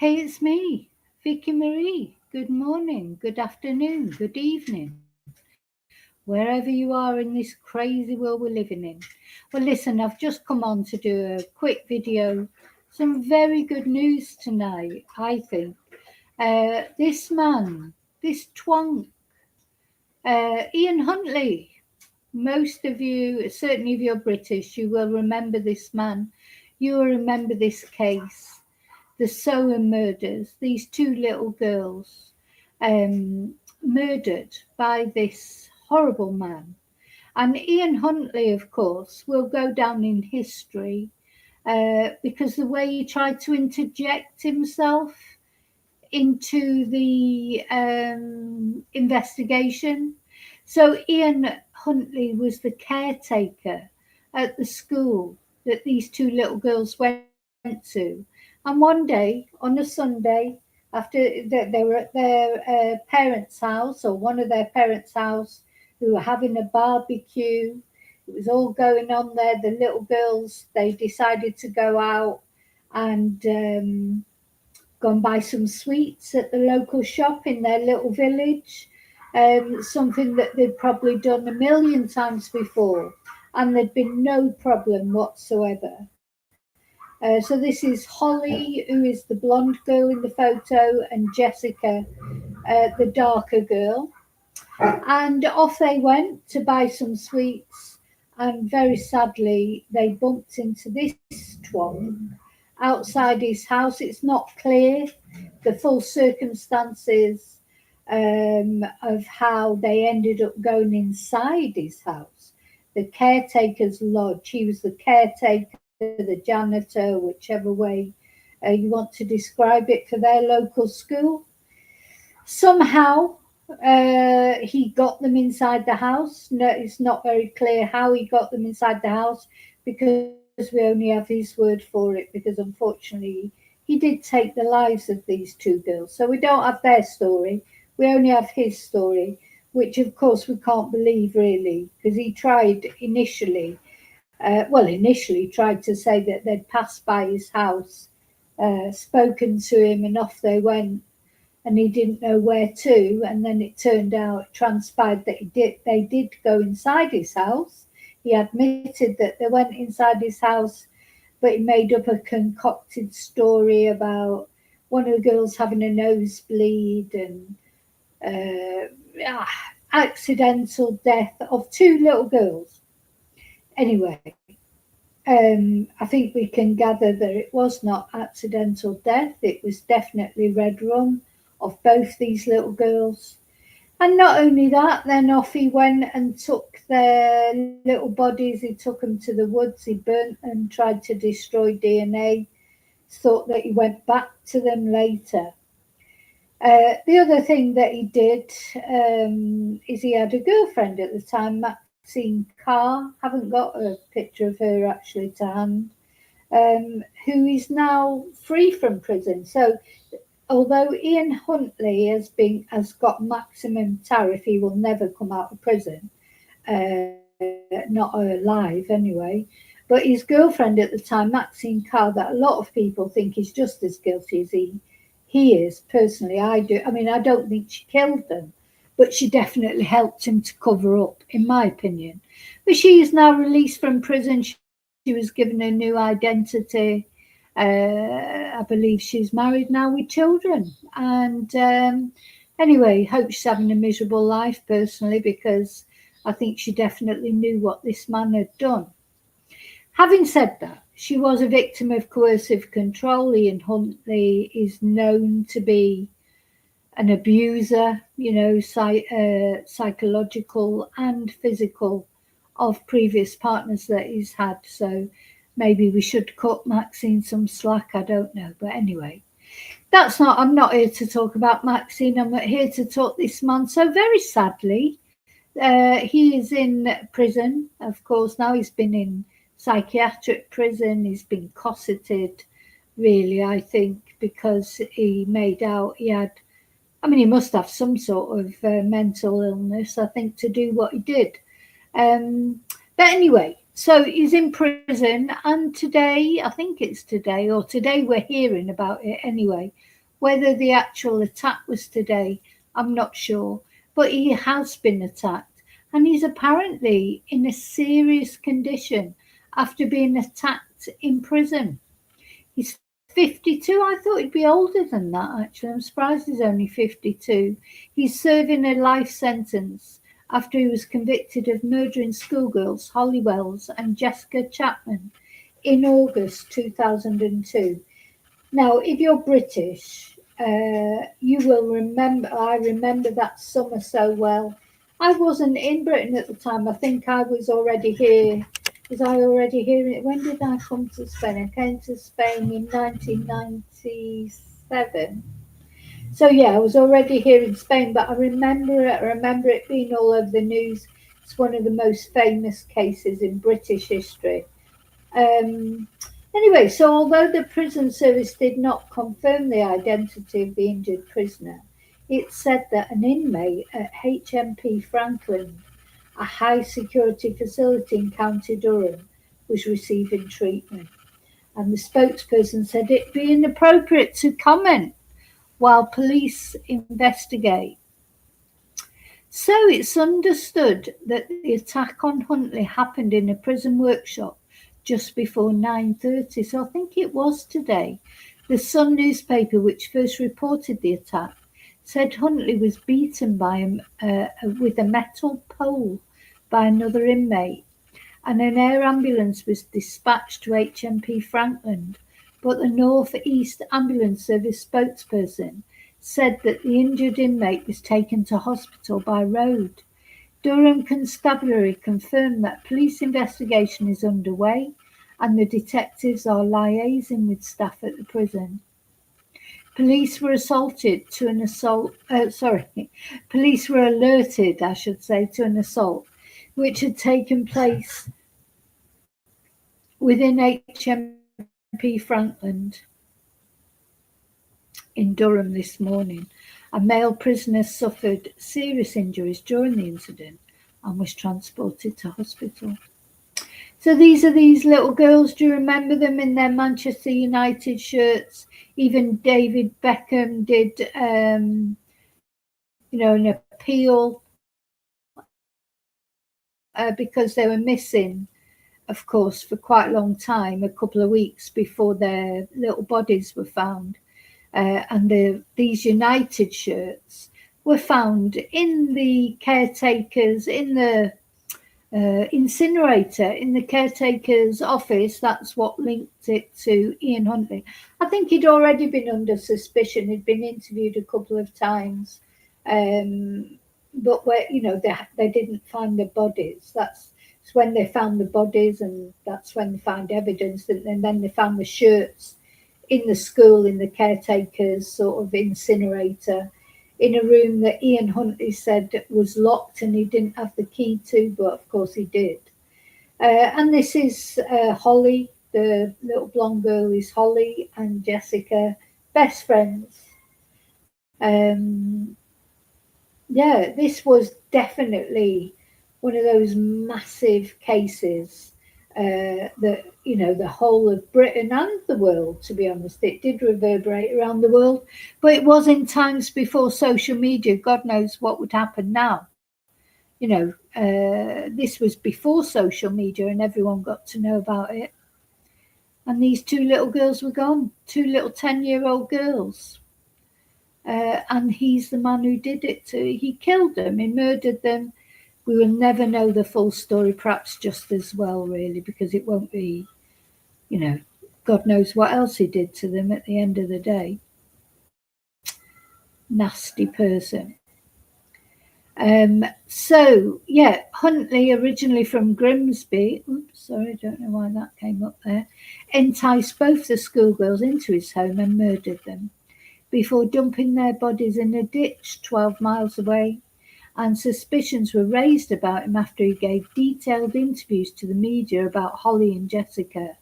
Hey, it's me, Vicky Marie. Good morning, good afternoon, good evening, wherever you are in this crazy world we're living in. Well, listen, I've just come on to do a quick video. Some very good news tonight, I think. This man, this twunk, Ian Huntley. Most of you, certainly if you're British, you will remember this man. You will remember this case, the Soham murders, these two little girls murdered by this horrible man. And Ian Huntley, of course, will go down in history because the way he tried to interject himself into the investigation. So Ian Huntley was the caretaker at the school that these two little girls went to. And one day, on a Sunday, after they were at their parents' house, or one of their parents' house, who were having a barbecue. It was all going on there. The little girls, they decided to go out and go and buy some sweets at the local shop in their little village. Something that they'd probably done a million times before, and there'd been no problem whatsoever. So this is Holly, who is the blonde girl in the photo, and Jessica, the darker girl. And off they went to buy some sweets, and very sadly, they bumped into this twonk outside his house. It's not clear the full circumstances of how they ended up going inside his house. The caretaker's lodge, he was the caretaker, the janitor, whichever way you want to describe it, for their local school. Somehow he got them inside the house. No, it's not very clear how he got them inside the house because we only have his word for it, because unfortunately he did take the lives of these two girls. So we don't have their story. We only have his story, which of course we can't believe really, because he tried initially, initially tried to say that they'd passed by his house, spoken to him, and off they went, and he didn't know where to. And then it turned out, transpired that they did go inside his house. He admitted that they went inside his house, but he made up a concocted story about one of the girls having a nosebleed and accidental death of two little girls. Anyway, I think we can gather that it was not accidental death. It was definitely red rum of both these little girls. And not only that, then off he went and took their little bodies. He took them to the woods. He burnt them, tried to destroy DNA. Thought that he went back to them later. The other thing that he did is he had a girlfriend at the time, Maxine Carr. Haven't got a picture of her actually to hand. Who is now free from prison. So although Ian Huntley has got maximum tariff, he will never come out of prison, not alive anyway. But his girlfriend at the time, Maxine Carr, that a lot of people think is just as guilty as he is. Personally, I do. I mean, I don't think she killed them, but she definitely helped him to cover up, in my opinion. But she is now released from prison. She was given a new identity. I believe she's married now with children. And anyway, hope she's having a miserable life personally, because I think she definitely knew what this man had done. Having said that, she was a victim of coercive control. Ian Huntley is known to be an abuser, psychological and physical, of previous partners that he's had. So maybe we should cut Maxine some slack, I don't know. But anyway, I'm not here to talk about Maxine, I'm here to talk this man. So very sadly, he is in prison, of course. Now he's been in psychiatric prison, he's been cosseted, really, I think, because he made out he must have some sort of mental illness, I think, to do what he did. But anyway, so he's in prison, and today, I think it's today, or today we're hearing about it anyway, Whether the actual attack was today, I'm not sure, but he has been attacked, and he's apparently in a serious condition after being attacked in prison. He's 52. I thought he'd be older than that, actually. I'm surprised he's only 52. He's serving a life sentence after he was convicted of murdering schoolgirls Holly Wells and Jessica Chapman in August 2002. Now, if you're British, you will remember, I remember that summer so well. I wasn't in Britain at the time. I think I was already here. Was I already here? When did I come to Spain? I came to Spain in 1997. So yeah, I was already here in Spain, but I remember it. I remember it being all over the news. It's one of the most famous cases in British history. Anyway, so although the prison service did not confirm the identity of the injured prisoner, it said that an inmate at HMP Franklin, a high security facility in County Durham, was receiving treatment. And the spokesperson said it'd be inappropriate to comment while police investigate. So it's understood that the attack on Huntley happened in a prison workshop just before 9:30, so I think it was today. The Sun newspaper, which first reported the attack, said Huntley was beaten by him with a metal pole by another inmate, and an air ambulance was dispatched to HMP Franklin, but the North East Ambulance Service spokesperson said that the injured inmate was taken to hospital by road. Durham Constabulary confirmed that police investigation is underway and the detectives are liaising with staff at the prison. Police were alerted, I should say, to an assault which had taken place within HMP Franklin in Durham this morning. A male prisoner suffered serious injuries during the incident and was transported to hospital. So these are these little girls. Do you remember them in their Manchester United shirts? Even David Beckham did, an appeal because they were missing, of course, for quite a long time, a couple of weeks before their little bodies were found. And these United shirts were found in the caretakers, in the incinerator, in the caretaker's office. That's what linked it to Ian Huntley. I think he'd already been under suspicion. He'd been interviewed a couple of times, but where they didn't find the bodies. That's when they found the bodies, and that's when they found evidence. And then they found the shirts in the school, in the caretaker's sort of incinerator, in a room that Ian Huntley said was locked and he didn't have the key to, but of course he did. And this is Holly, the little blonde girl is Holly and Jessica, best friends. This was definitely one of those massive cases that, the whole of Britain and the world, to be honest, it did reverberate around the world, but it was in times before social media. God knows what would happen now. This was before social media and everyone got to know about it. And these two little girls were gone, two little 10-year-old girls. And he's the man who did it. He killed them, he murdered them. We will never know the full story, perhaps just as well, really, because it won't be, God knows what else he did to them at the end of the day. Nasty person. Huntley, originally from Grimsby, I don't know why that came up there, enticed both the schoolgirls into his home and murdered them before dumping their bodies in a ditch 12 miles away. And suspicions were raised about him after he gave detailed interviews to the media about Holly and Jessica.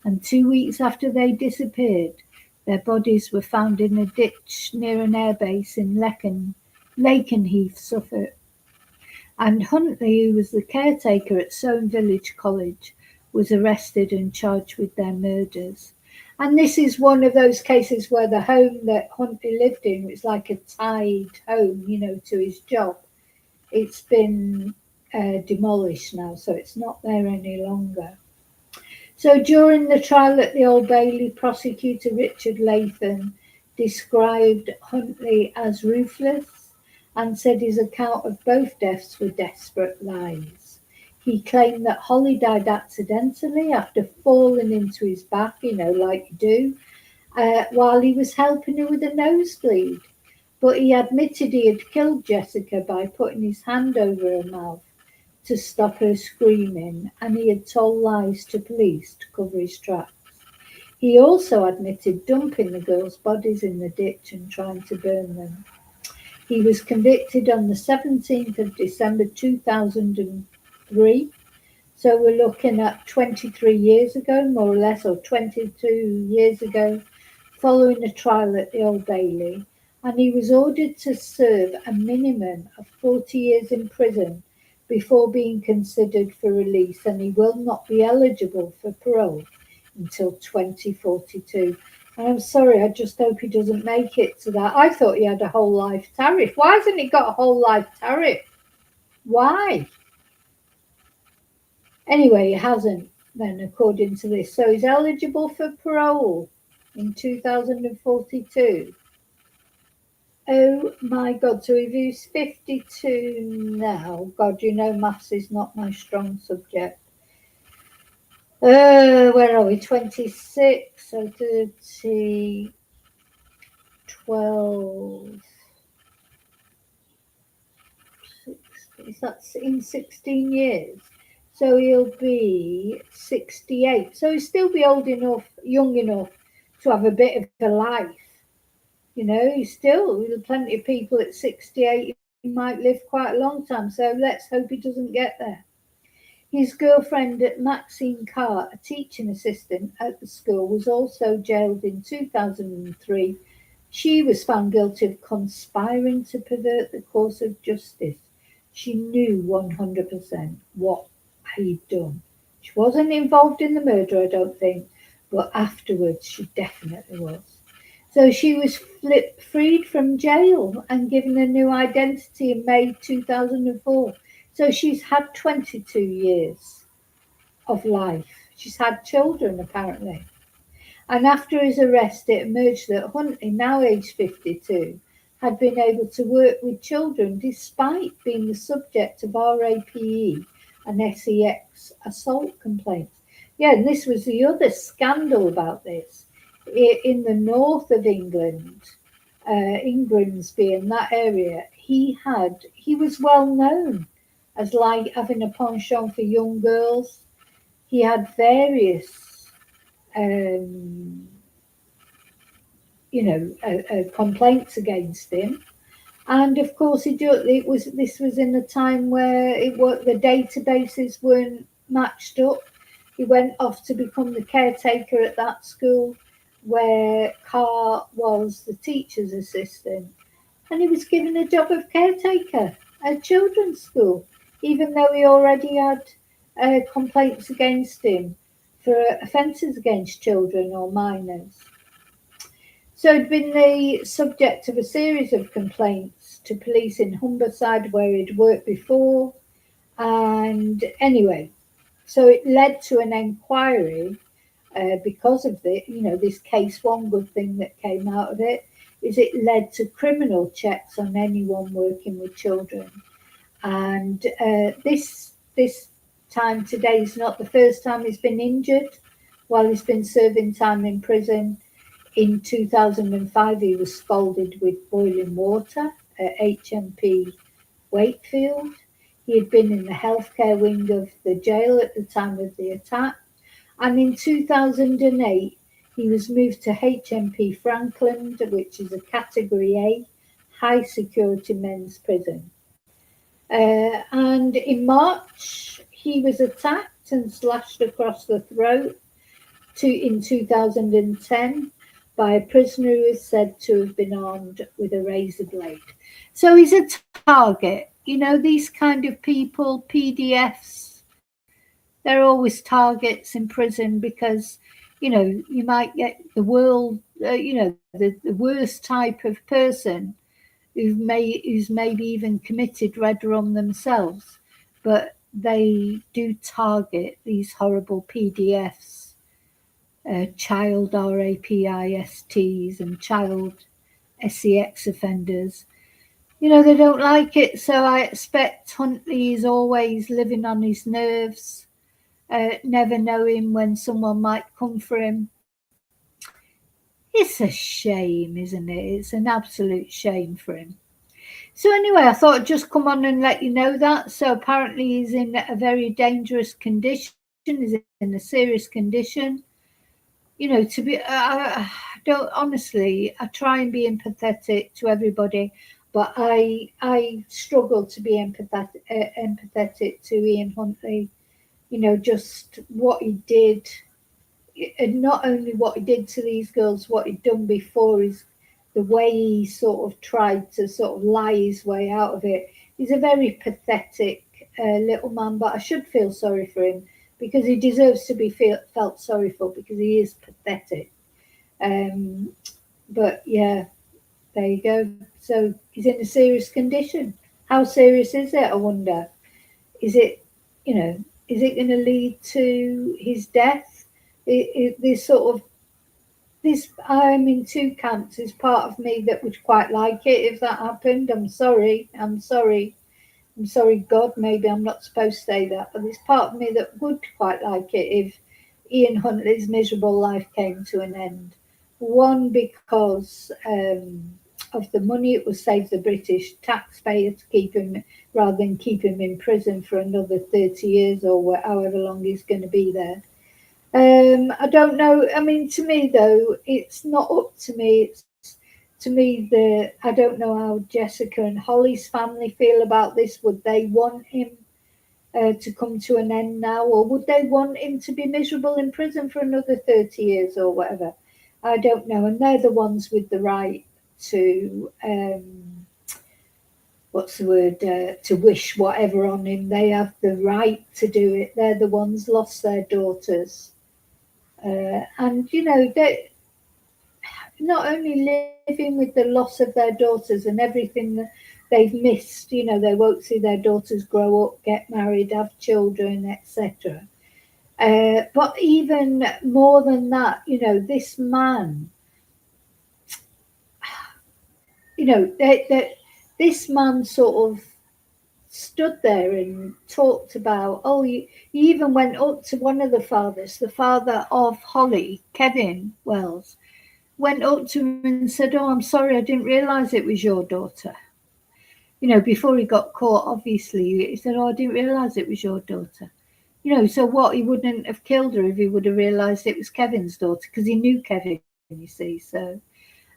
And 2 weeks after they disappeared, their bodies were found in a ditch near an airbase in Lakenheath, Suffolk. And Huntley, who was the caretaker at Soham Village College, was arrested and charged with their murders. And this is one of those cases where the home that Huntley lived in was like a tied home, to his job. It's been demolished now, so it's not there any longer. So during the trial at the Old Bailey, prosecutor Richard Latham described Huntley as ruthless and said his account of both deaths were desperate lies. He claimed that Holly died accidentally after falling into his bath, like you do, while he was helping her with a nosebleed. But he admitted he had killed Jessica by putting his hand over her mouth to stop her screaming, and he had told lies to police to cover his tracks. He also admitted dumping the girls' bodies in the ditch and trying to burn them. He was convicted on the 17th of December 2003. So we're looking at 23 years ago, more or less, or 22 years ago, following a trial at the Old Bailey. And he was ordered to serve a minimum of 40 years in prison before being considered for release, and he will not be eligible for parole until 2042. And I'm sorry, I just hope he doesn't make it to that. I thought he had a whole life tariff. Why hasn't he got a whole life tariff? Why? Anyway, he hasn't, then, according to this. So he's eligible for parole in 2042. Oh my God, so if he's 52 now, God, maths is not my strong subject. Where are we? 26, so 30, 12, 60, that's in 16 years. So he'll be 68. So he'll still be young enough to have a bit of a life. He's still, plenty of people at 68 might live quite a long time. So let's hope he doesn't get there. His girlfriend, Maxine Carr, a teaching assistant at the school, was also jailed in 2003. She was found guilty of conspiring to pervert the course of justice. She knew 100% what he'd done. She wasn't involved in the murder, I don't think, but afterwards she definitely was. So she was freed from jail and given a new identity in May 2004. So she's had 22 years of life. She's had children, apparently. And after his arrest, it emerged that Huntley, now aged 52, had been able to work with children despite being the subject of RAPE and SEX assault complaints. Yeah, and this was the other scandal about this. In the north of England, in Grimsby, in that area, he was well known as like having a penchant for young girls. He had various, complaints against him, and of course this was in a time where the databases weren't matched up. He went off to become the caretaker at that school, where Carr was the teacher's assistant, and he was given a job of caretaker at children's school, even though he already had complaints against him for offences against children or minors. So he'd been the subject of a series of complaints to police in Humberside, where he'd worked before. And anyway, so it led to an inquiry because of this case. One good thing that came out of it is it led to criminal checks on anyone working with children. And this time today is not the first time he's been injured while he's been serving time in prison. In 2005, he was scalded with boiling water at HMP Wakefield. He had been in the healthcare wing of the jail at the time of the attack. And in 2008, he was moved to HMP Franklin, which is a Category A, high security men's prison. And in March, he was attacked and slashed across the throat in 2010 by a prisoner who is said to have been armed with a razor blade. So he's a target. These kind of people, PDFs, they're always targets in prison because You might get the world, the worst type of person who's maybe even committed murder on themselves, but they do target these horrible PDFs, child RAPISTs and child SEX offenders. They don't like it, so I expect Huntley is always living on his nerves, never knowing when someone might come for him. It's a shame, isn't it? It's an absolute shame for him. So anyway, I thought I'd just come on and let you know that. So apparently he's in a very dangerous condition. He's in a serious condition. To be, don't honestly. I try and be empathetic to everybody, but I struggle to be empathetic to Ian Huntley. Just what he did, and not only what he did to these girls, what he'd done before is the way he sort of tried to sort of lie his way out of it. He's a very pathetic little man, but I should feel sorry for him because he deserves to be felt sorry for because he is pathetic. Um, but yeah, there you go. So he's in a serious condition. How serious is it? I wonder. Is it, you know, is it going to lead to his death? This sort of this. I'm in two camps. There's part of me that would quite like it if that happened. I'm sorry. I'm sorry. I'm sorry, God. Maybe I'm not supposed to say that, but there's part of me that would quite like it if Ian Huntley's miserable life came to an end. One, because of the money it would save the British taxpayer to keep him, rather than keep him in prison for another 30 years or however long he's going to be there. I don't know. I mean, to me, though, it's not up to me. It's to me, I don't know how Jessica and Holly's family feel about this. Would they want him to come to an end now, or would they want him to be miserable in prison for another 30 years or whatever? I don't know. And they're the ones with the right to, what's the word, to wish whatever on him. They have the right to do it. They're the ones lost their daughters. And, they not only living with the loss of their daughters and everything that they've missed, they won't see their daughters grow up, get married, have children, etc. But even more than that, this man, this man sort of stood there and talked about, he even went up to one of the father of Holly, Kevin Wells, went up to him and said, "Oh, I'm sorry, I didn't realise it was your daughter." Before he got caught, obviously, he said, "Oh, I didn't realise it was your daughter." So what, he wouldn't have killed her if he would have realised it was Kevin's daughter, because he knew Kevin, you see. So,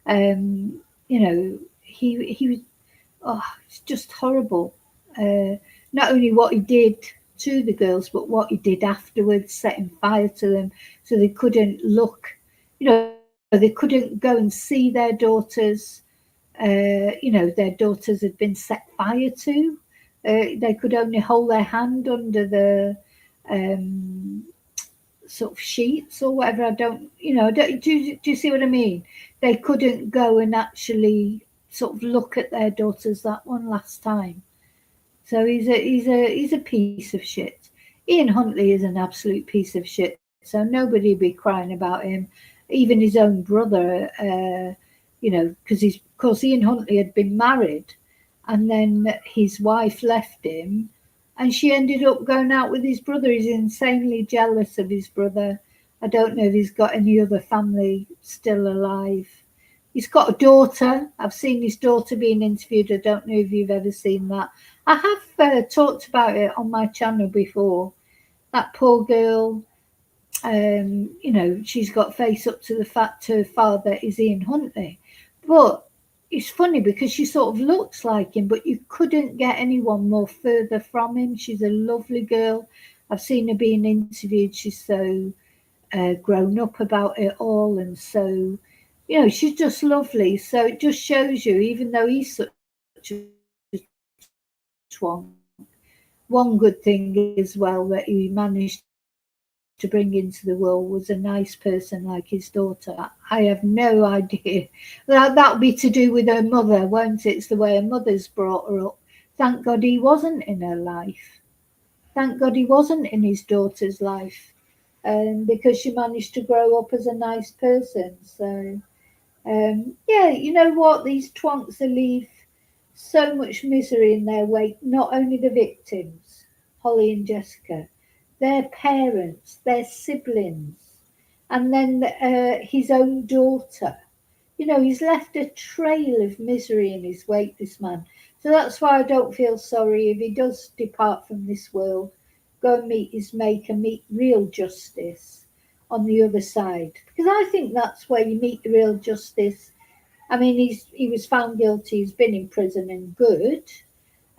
he was, it's just horrible. Not only what he did to the girls, but what he did afterwards, setting fire to them so they couldn't look, they couldn't go and see their daughters. Their daughters had been set fire to. They could only hold their hand under the sort of sheets or whatever. Do you see what I mean? They couldn't go and actually sort of look at their daughters that one last time. So he's a piece of shit. Ian Huntley is an absolute piece of shit. So nobody be crying about him. Even his own brother, because of course Ian Huntley had been married, and then his wife left him, and she ended up going out with his brother. He's insanely jealous of his brother. I don't know if he's got any other family still alive. He's got a daughter. I've seen his daughter being interviewed. I don't know if you've ever seen that. I have talked about it on my channel before. That poor girl, she's got face up to the fact her father is Ian Huntley. But it's funny because she sort of looks like him, but you couldn't get anyone more further from him. She's a lovely girl. I've seen her being interviewed. She's so grown up about it all, and so she's just lovely. So it just shows you, even though he's such a twonk, one good thing as well that he managed to to bring into the world was a nice person like his daughter. I have no idea. That'll be to do with her mother, won't it? It's the way her mother's brought her up. Thank God he wasn't in her life. Thank God he wasn't in his daughter's life, because she managed to grow up as a nice person. So, yeah, you know what? These twonks leave so much misery in their wake, not only the victims, Holly and Jessica, their parents, their siblings, and then his own daughter. You know, he's left a trail of misery in his wake, this man. So that's why I don't feel sorry if he does depart from this world, go and meet his maker, meet real justice on the other side. Because I think that's where you meet the real justice. I mean, he was found guilty, he's been in prison and good.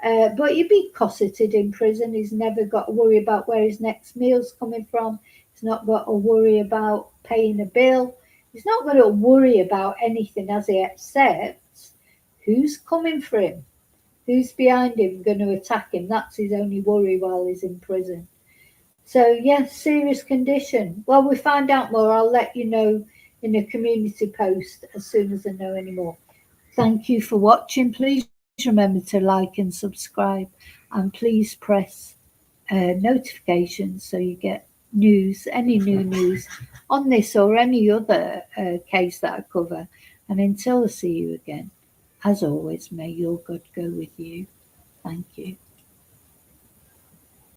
But you'd be cosseted in prison. He's never got to worry about where his next meal's coming from. He's not got to worry about paying a bill. He's not got to worry about anything as he accepts. Who's coming for him? Who's behind him going to attack him? That's his only worry while he's in prison. So, yes, serious condition. Well, we find out more. I'll let you know in a community post as soon as I know any more. Thank you for watching. Please remember to like and subscribe, and please press notifications so you get news, any new news on this or any other case that I cover. And until I see you again, as always, may your God go with you. Thank you.